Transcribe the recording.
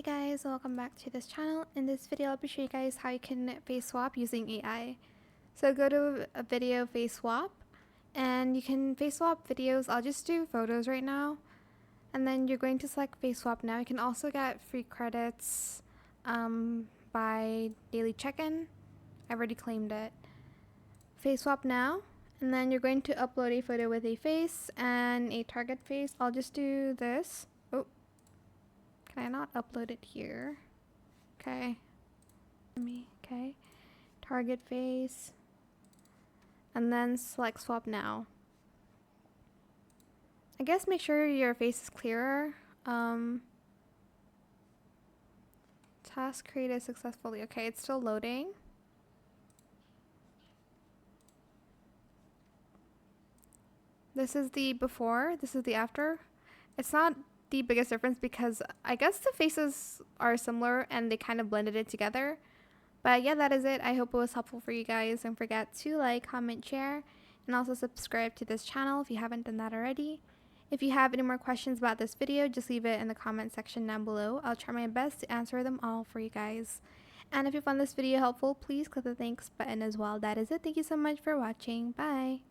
Hey guys, welcome back to this channel. In this video, I'll be showing you guys how you can face swap using AI. So go to a video face swap, and you can face swap videos. I'll just do photos right now, and then you're going to select face swap now. You can also get free credits by daily check-in. I already claimed it. Face swap now, and then you're going to upload a photo with a face and a target face. I'll just do this. Oh. Can I not upload it here? Okay. Okay. Target face. And then select swap now. I guess make sure your face is clearer. Task created successfully. Okay, it's still loading. This is the before, this is the after. It's not the biggest difference because I guess the faces are similar and they kind of blended it together. But yeah, that is it. I hope it was helpful for you guys. Don't forget to like, comment, share, and also subscribe to this channel if you haven't done that already. If you have any more questions about this video, just leave it in the comment section down below. I'll try my best to answer them all for you guys. And if you found this video helpful, please click the thanks button as well. That is it. Thank you so much for watching. Bye.